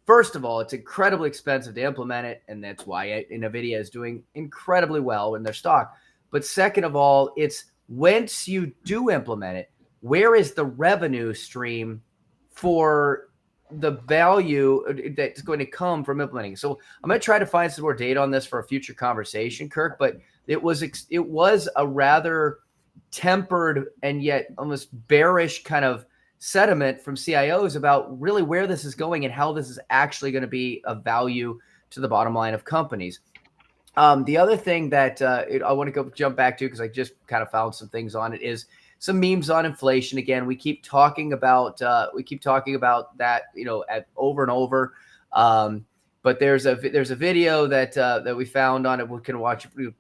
First of all, it's incredibly expensive to implement it, and that's why NVIDIA is doing incredibly well in their stock. But second of all, it's once you do implement it, where is the revenue stream for the value that's going to come from implementing? So I'm going to try to find some more data on this for a future conversation, Kirk, but it was a rather tempered and yet almost bearish kind of sentiment from CIOs about really where this is going and how this is actually going to be of value to the bottom line of companies. The other thing that I want to jump back to, because I just kind of found some things on it, is some memes on inflation. Again, we keep talking about that, over and over. But there's a video that we found on it. We can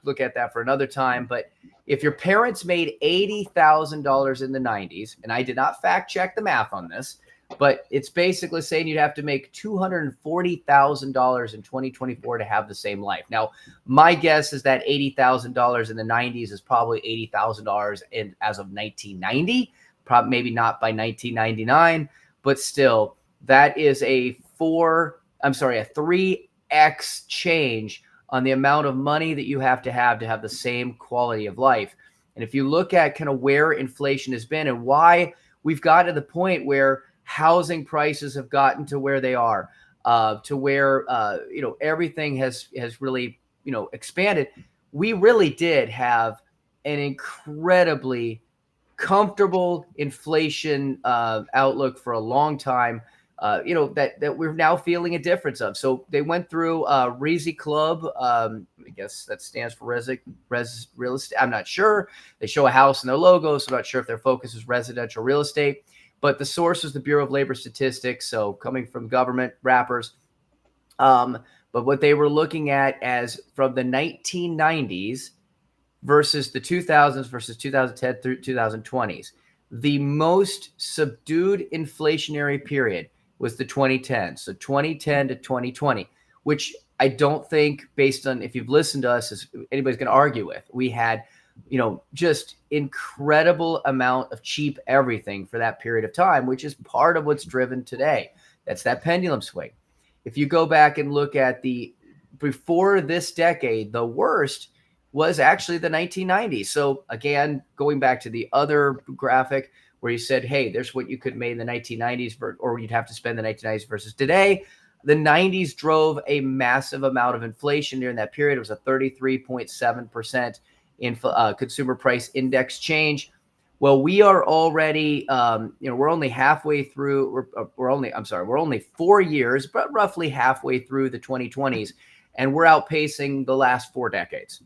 look at that for another time. But if your parents made $80,000 in the 90s, and I did not fact check the math on this, but it's basically saying you'd have to make $240,000 in 2024 to have the same life. Now, my guess is that $80,000 in the 90s is probably $80,000 as of 1990, probably maybe not by 1999, but still, that is a 3x change on the amount of money that you have to have the same quality of life. And if you look at kind of where inflation has been and why we've got to the point where housing prices have gotten to where they are, to where everything has really expanded. We really did have an incredibly comfortable inflation outlook for a long time. that we're now feeling a difference of. So they went through Resi Club. I guess that stands for res real estate. I'm not sure. They show a house in their logo, so I'm not sure if their focus is residential real estate. But the source is the Bureau of Labor Statistics, so coming from government wrappers. But what they were looking at as from the 1990s versus the 2000s versus 2010 through 2020s, the most subdued inflationary period was the 2010s. So 2010 to 2020, which I don't think, based on if you've listened to us, is anybody's going to argue with. We had, just incredible amount of cheap everything for that period of time, which is part of what's driven today. That's that pendulum swing. If you go back and look at before this decade, the worst was actually the 1990s. So again, going back to the other graphic where you said, hey, there's what you could make in the 1990s, or you'd have to spend the 1990s versus today. The 90s drove a massive amount of inflation during that period. It was a 33.7% in consumer price index change. Well, we are already, we're only halfway through. We're only 4 years, but roughly halfway through the 2020s, and we're outpacing the last 4 decades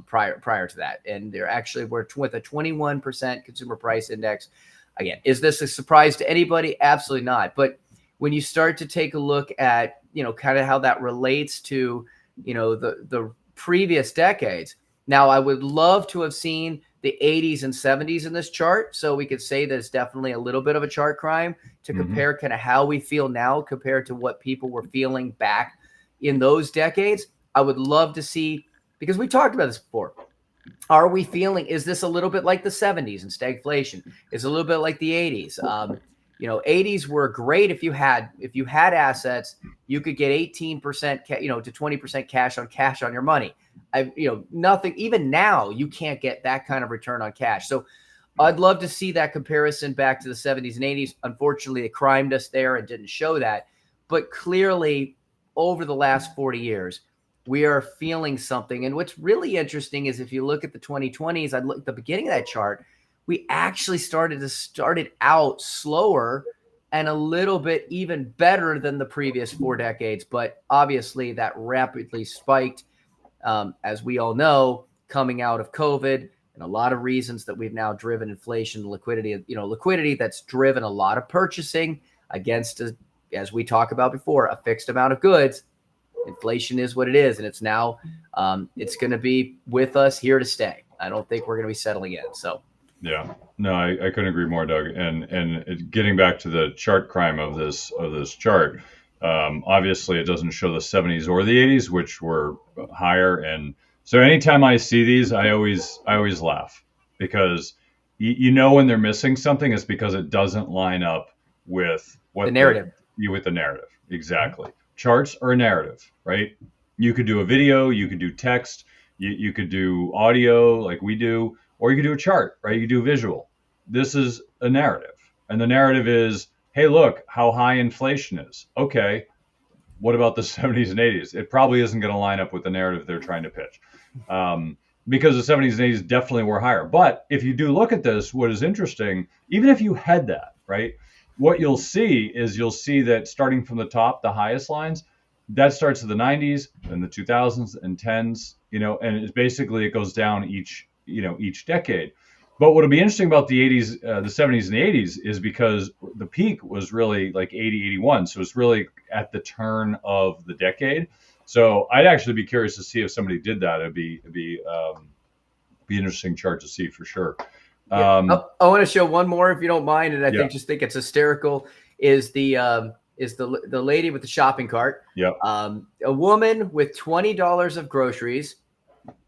prior to that. And we're with a 21% consumer price index. Again, is this a surprise to anybody? Absolutely not. But when you start to take a look at, kind of how that relates to, the previous decades. Now, I would love to have seen the 80s and 70s in this chart, so we could say there's definitely a little bit of a chart crime to compare kind of how we feel now compared to what people were feeling back in those decades. I would love to see, because we talked about this before. Are we feeling, is this a little bit like the 70s and stagflation? Is it a little bit like the 80s? 80s were great. If you had assets, you could get 18%, to 20% cash on your money. Nothing, even now, you can't get that kind of return on cash. So I'd love to see that comparison back to the 70s and 80s. Unfortunately, they crimed us there and didn't show that. But clearly, over the last 40 years, we are feeling something. And what's really interesting is if you look at the 2020s, I look at the beginning of that chart, we actually started out slower and a little bit even better than the previous 4 decades. But obviously that rapidly spiked, as we all know, coming out of COVID, and a lot of reasons that we've now driven inflation, liquidity that's driven a lot of purchasing against, as we talked about before, a fixed amount of goods. Inflation is what it is, and it's now it's going to be with us here to stay. I don't think we're going to be settling in. So yeah, no, I couldn't agree more, Doug. And getting back to the chart crime of this chart, obviously it doesn't show the 70s or the 80s, which were higher. And so anytime I see these, I always laugh, because when they're missing something, it's because it doesn't line up with what the narrative. With the narrative. Exactly. Charts are a narrative, right? You could do a video, you could do text, you could do audio like we do, or you could do a chart, right? You could do visual. This is a narrative. And the narrative is, hey, look how high inflation is. Okay, what about the 70s and 80s? It probably isn't going to line up with the narrative they're trying to pitch. Because the 70s and 80s definitely were higher. But if you do look at this, what is interesting, even if you had that, right? What you'll see that starting from the top, the highest lines, that starts in the 90s and the 2000s and 10s, and it's basically, it goes down each decade. But what'll be interesting about the 80s, the 70s and the 80s is because the peak was really like 80, 81. So it's really at the turn of the decade. So I'd actually be curious to see if somebody did that. It'd be interesting chart to see for sure. I want to show one more, if you don't mind, and I think it's hysterical. Is the lady with the shopping cart? Yeah. A woman with $20 of groceries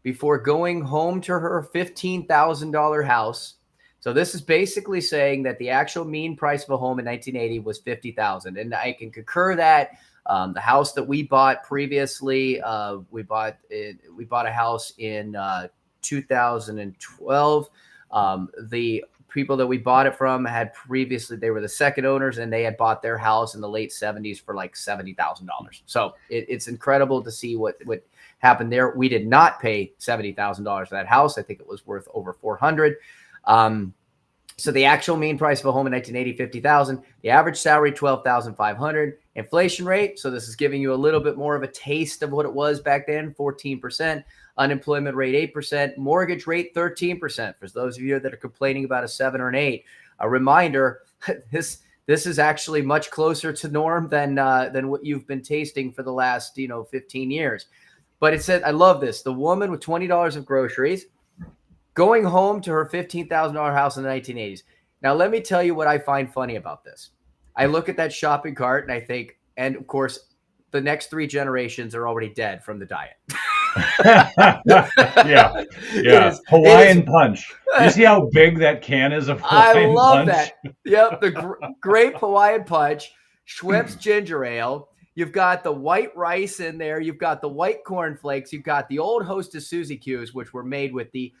before going home to her $15,000 house. So this is basically saying that the actual mean price of a home in 1980 was $50,000, and I can concur that. The house that we bought previously, we bought a house in 2012. The people that we bought it from had previously, they were the second owners, and they had bought their house in the late 70s for like $70,000. So it's incredible to see what happened there. We did not pay $70,000 for that house. I think it was worth over $400,000. So the actual mean price of a home in 1980, 50,000. The average salary, 12,500. Inflation rate. So this is giving you a little bit more of a taste of what it was back then, 14%. Unemployment rate, 8%. Mortgage rate, 13%. For those of you that are complaining about a 7 or an 8, a reminder, this is actually much closer to norm than what you've been tasting for the last 15 years. But it said, I love this. The woman with $20 of groceries going home to her $15,000 house in the 1980s. Now, let me tell you what I find funny about this. I look at that shopping cart and I think, and of course, the next 3 generations are already dead from the diet. Yeah. Hawaiian Punch. You see how big that can is of Hawaiian I love Punch? that. Yep, the grape Hawaiian Punch, Schweppes ginger ale. You've got the white rice in there. You've got the white cornflakes. You've got the old Hostess Suzy Q's, which were made with the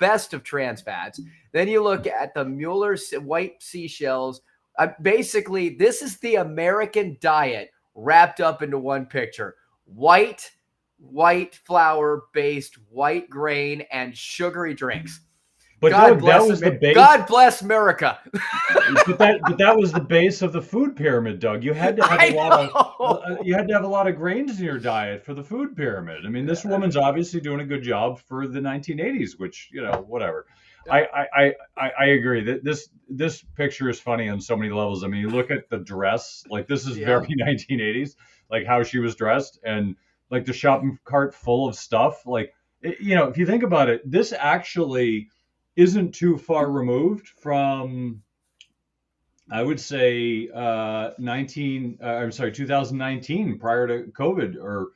best of trans fats. Then you look at the Mueller's white seashells. Basically, this is the American diet wrapped up into one picture. White flour-based white grain and sugary drinks. But God Doug, that was the base. God bless America. but that was the base of the food pyramid, Doug. You had to have a lot of grains in your diet for the food pyramid. I mean, this woman's obviously doing a good job for the 1980s, which whatever. I agree that this picture is funny on so many levels. I mean, you look at the dress, like this is very 1980s, like how she was dressed, and like the shopping cart full of stuff. Like if you think about it, this actually isn't too far removed from, I would say, 2019, prior to COVID, or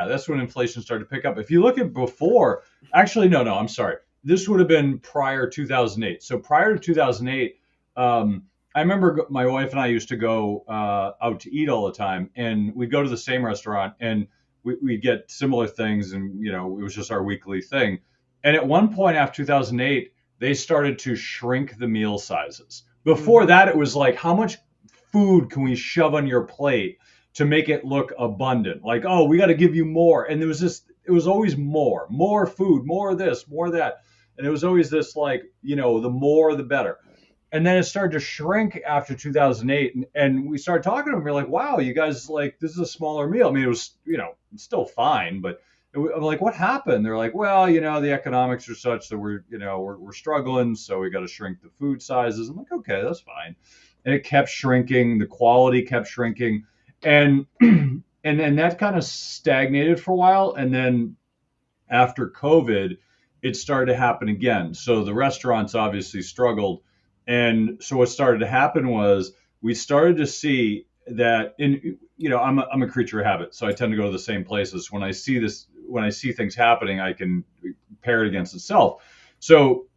that's when inflation started to pick up. If you look at before, actually, no, I'm sorry. This would have been prior 2008. So prior to 2008, I remember my wife and I used to go out to eat all the time, and we'd go to the same restaurant, and we'd get similar things, and it was just our weekly thing. And at one point after 2008, they started to shrink the meal sizes. Before that, it was like, how much food can we shove on your plate to make it look abundant? Like, oh, we got to give you more. And it was always more food, more of this, more of that. And it was always this like, the more, the better. And then it started to shrink after 2008. And we started talking to them. We're like, wow, you guys, like, this is a smaller meal. I mean, it was, it's still fine, but I'm like, what happened? They're like, well, the economics are such that we're struggling, so we got to shrink the food sizes. I'm like, okay, that's fine. And it kept shrinking. The quality kept shrinking, and and then that kind of stagnated for a while. And then after COVID, it started to happen again. So the restaurants obviously struggled, and so what started to happen was we started to see that I'm a creature of habit, so I tend to go to the same places. When I see things happening, I can pair it against itself. So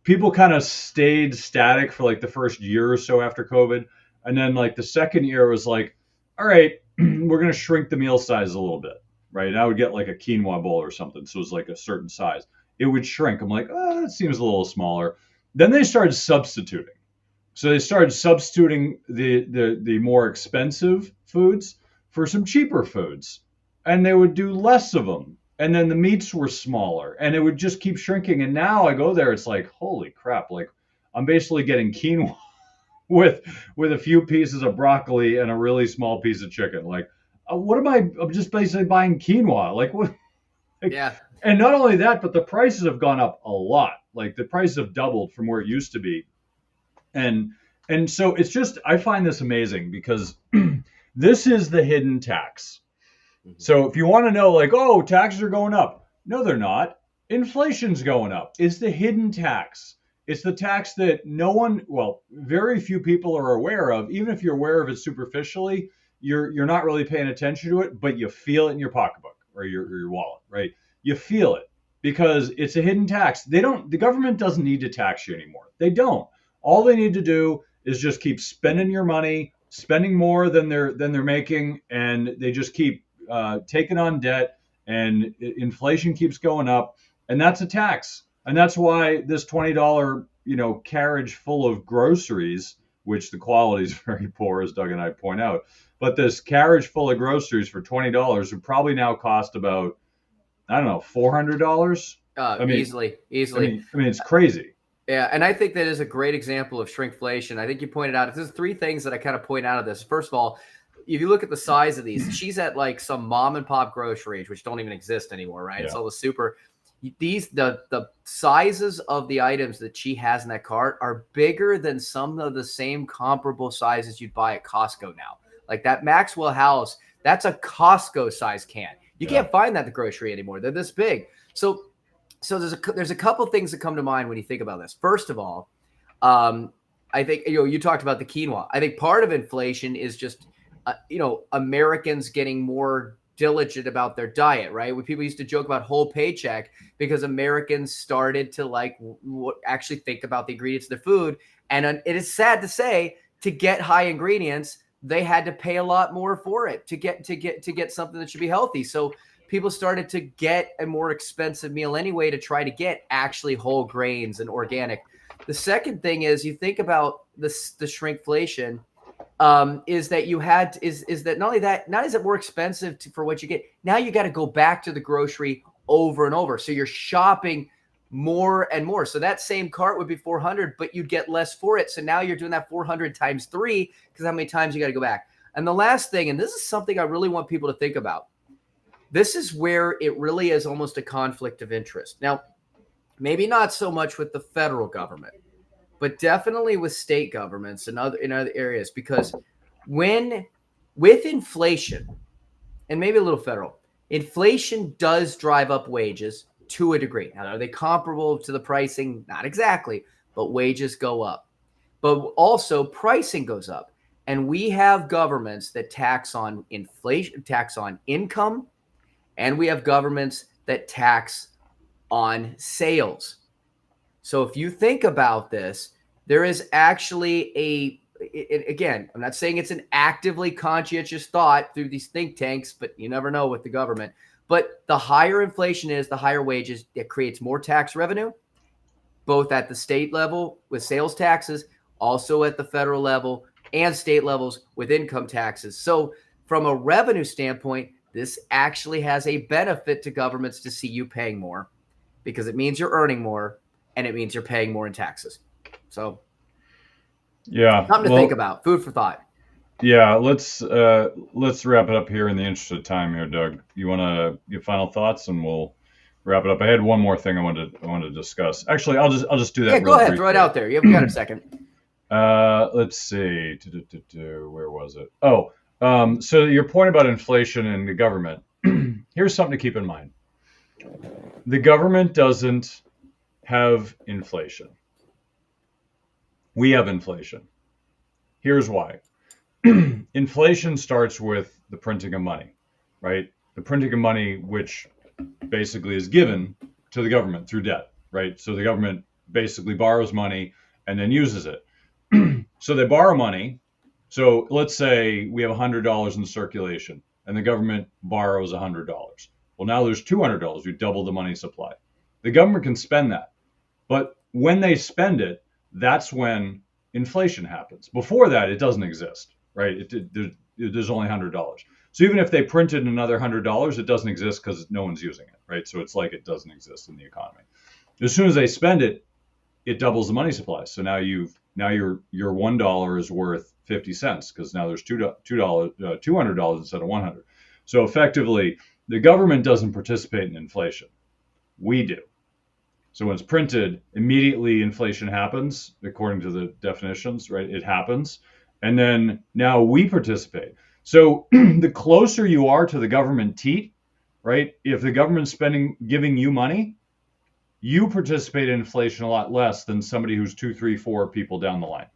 people kind of stayed static for like the first year or so after COVID, and then like the second year was like, all right, we're going to shrink the meal size a little bit, right? And I would get like a quinoa bowl or something, so it was like a certain size. It would shrink. I'm like, oh, that seems a little smaller. Then they started substituting. So they started substituting the more expensive foods for some cheaper foods, and they would do less of them. And then the meats were smaller, and it would just keep shrinking. And now I go there, it's like, holy crap! Like I'm basically getting quinoa with a few pieces of broccoli and a really small piece of chicken. Like, what am I? I'm just basically buying quinoa. Like what? Yeah. And not only that, but the prices have gone up a lot. Like the prices have doubled from where it used to be. And so it's just, I find this amazing because this is the hidden tax. So if you want to know, like, oh, taxes are going up. No, they're not. Inflation's going up. It's the hidden tax. It's the tax that very few people are aware of. Even if you're aware of it superficially, you're not really paying attention to it, but you feel it in your pocketbook or your wallet, right? You feel it because it's a hidden tax. The government doesn't need to tax you anymore. They don't. All they need to do is just keep spending your money, spending more than they're making, and they just keep taking on debt, and inflation keeps going up, and that's a tax. And that's why this $20 carriage full of groceries, which the quality is very poor, as Doug and I point out, but this carriage full of groceries for $20 would probably now cost about, I don't know, $400. Easily. I mean, it's crazy. Yeah, and I think that is a great example of shrinkflation. I think you pointed out there's three things that I kind of point out of this. First of all, if you look at the size of these, she's at like some mom and pop groceries, which don't even exist anymore, right? Yeah. It's all the super. The sizes of the items that she has in that cart are bigger than some of the same comparable sizes you'd buy at Costco now. Like that Maxwell House, that's a Costco size can. You can't find that at the grocery anymore. They're this big. So there's a couple things that come to mind when you think about this. First of all, I think you talked about the quinoa. I think part of inflation is just Americans getting more diligent about their diet, right? When people used to joke about whole paycheck because Americans started to actually think about the ingredients of their food. And it is sad to say, to get high ingredients, they had to pay a lot more for it to get something that should be healthy. So people started to get a more expensive meal anyway to try to get actually whole grains and organic. The second thing is you think about the shrinkflation. Is that not only that, not is it more expensive for what you get, now you got to go back to the grocery over and over. So you're shopping more and more. So that same cart would be 400, but you'd get less for it. So now you're doing that 400 times 3 because how many times you got to go back. And the last thing, and this is something I really want people to think about. This is where it really is almost a conflict of interest. Now, maybe not so much with the federal government, but definitely with state governments and in other areas, because with inflation and maybe a little federal, inflation does drive up wages to a degree. Now, are they comparable to the pricing? Not exactly, but wages go up. But also pricing goes up. And we have governments that tax on inflation, tax on income, and we have governments that tax on sales. So if you think about this, there is actually again, I'm not saying it's an actively conscientious thought through these think tanks, but you never know with the government. But the higher inflation is, the higher wages, it creates more tax revenue, both at the state level with sales taxes, also at the federal level and state levels with income taxes. So from a revenue standpoint, this actually has a benefit to governments to see you paying more, because it means you're earning more and it means you're paying more in taxes. So yeah, something to think about. Food for thought. Yeah, let's wrap it up here in the interest of time here, Doug. You want to give final thoughts and we'll wrap it up. I had one more thing I wanted to discuss. Actually, I'll just do that. Yeah, go ahead. Throw it out there. You haven't got a second. Let's see. Where was it? Oh, so your point about inflation and the government. Here's something to keep in mind. The government doesn't have inflation. We have inflation. Here's why. Inflation starts with the printing of money, right? The printing of money, which basically is given to the government through debt, right? So the government basically borrows money and then uses it. So they borrow money. So let's say we have $100 in circulation and the government borrows $100. Well, now there's $200. We double the money supply. The government can spend that. But when they spend it, that's when inflation happens. Before that, it doesn't exist, right? There's only $100. So even if they printed another $100, it doesn't exist because no one's using it, right? So it's like it doesn't exist in the economy. As soon as they spend it, it doubles the money supply. So now your $1 is worth 50 cents because now there's $200 instead of 100. So effectively, the government doesn't participate in inflation. We do. So when it's printed, immediately inflation happens according to the definitions, right? It happens. And then now we participate. So the closer you are to the government teat, right? If the government's giving you money, you participate in inflation a lot less than somebody who's 2, 3, 4 people down the line.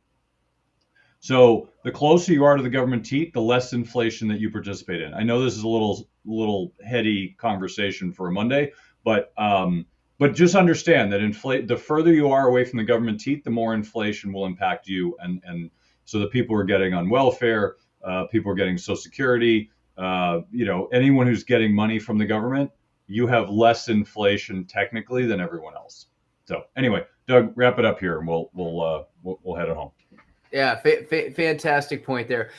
So the closer you are to the government teat, the less inflation that you participate in. I know this is a little heady conversation for a Monday, but just understand that the further you are away from the government teat, the more inflation will impact you. And so the people who are getting on welfare, people who are getting Social Security, anyone who's getting money from the government, you have less inflation technically than everyone else. So anyway, Doug, wrap it up here, and we'll head it home. Yeah, fantastic point there.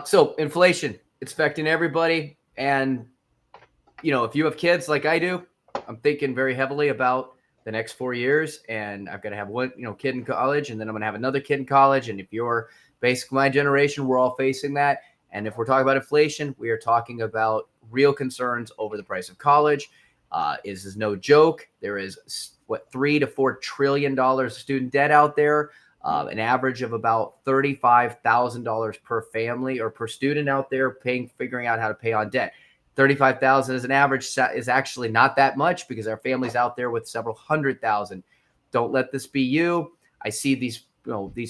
So inflation, it's affecting everybody, and if you have kids like I do, I'm thinking very heavily about the next 4 years, and I've got to have one, kid in college, and then I'm going to have another kid in college. And if you're basically my generation, we're all facing that. And if we're talking about inflation, we are talking about real concerns over the price of college. This is no joke. There is $3 to $4 trillion of student debt out there. An average of about $35,000 per family or per student out there figuring out how to pay on debt. 35,000 as an average is actually not that much, because our families out there with several $100,000. Don't let this be you. I see these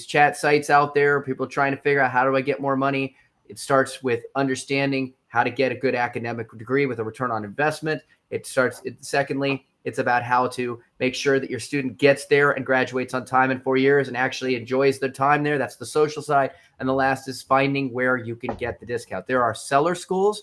chat sites out there, people trying to figure out, how do I get more money? It starts with understanding how to get a good academic degree with a return on investment. Secondly, it's about how to make sure that your student gets there and graduates on time in 4 years and actually enjoys their time there. That's the social side. And the last is finding where you can get the discount. There are seller schools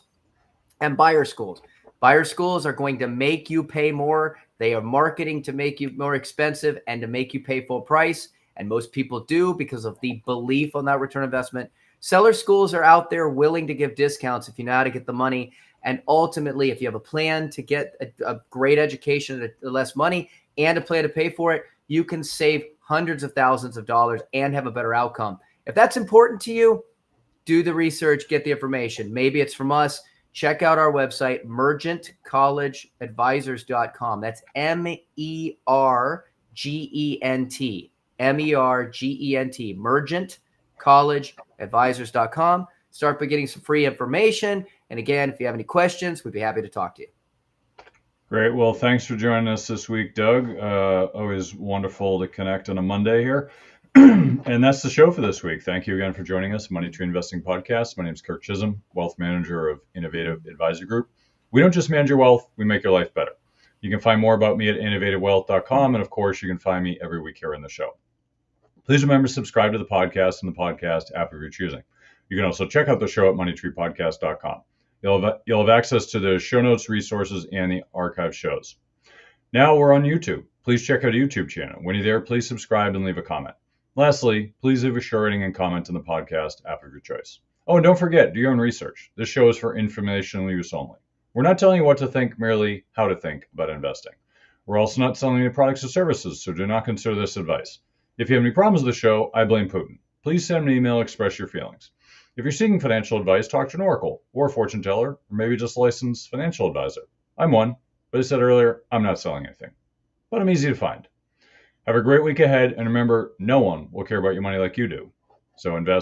and buyer schools. Buyer schools are going to make you pay more. They are marketing to make you more expensive and to make you pay full price. And most people do because of the belief on that return investment. Seller schools are out there willing to give discounts if you know how to get the money. And ultimately, if you have a plan to get a great education at less money and a plan to pay for it, you can save hundreds of thousands of dollars and have a better outcome. If that's important to you, do the research, get the information. Maybe it's from us. Check out our website, mergentcollegeadvisors.com. That's MERGENT, MERGENT, mergentcollegeadvisors.com. Start by getting some free information. And again, if you have any questions, we'd be happy to talk to you. Great. Well, thanks for joining us this week, Doug. Always wonderful to connect on a Monday here. And that's the show for this week. Thank you again for joining us, Money Tree Investing Podcast. My name is Kirk Chisholm, Wealth Manager of Innovative Advisor Group. We don't just manage your wealth, we make your life better. You can find more about me at innovativewealth.com. And of course, you can find me every week here in the show. Please remember to subscribe to the podcast and the podcast app of your choosing. You can also check out the show at moneytreepodcast.com. You'll have access to the show notes, resources, and the archive shows. Now we're on YouTube. Please check out our YouTube channel. When you're there, please subscribe and leave a comment. Lastly, please leave a short rating and comment on the podcast app of your choice. Oh, and don't forget, do your own research. This show is for informational use only. We're not telling you what to think, merely how to think about investing. We're also not selling any products or services, so do not consider this advice. If you have any problems with the show, I blame Putin. Please send an email, express your feelings. If you're seeking financial advice, talk to an oracle or a fortune teller, or maybe just a licensed financial advisor. I'm one, but as I said earlier, I'm not selling anything. But I'm easy to find. Have a great week ahead, and remember, no one will care about your money like you do. So invest.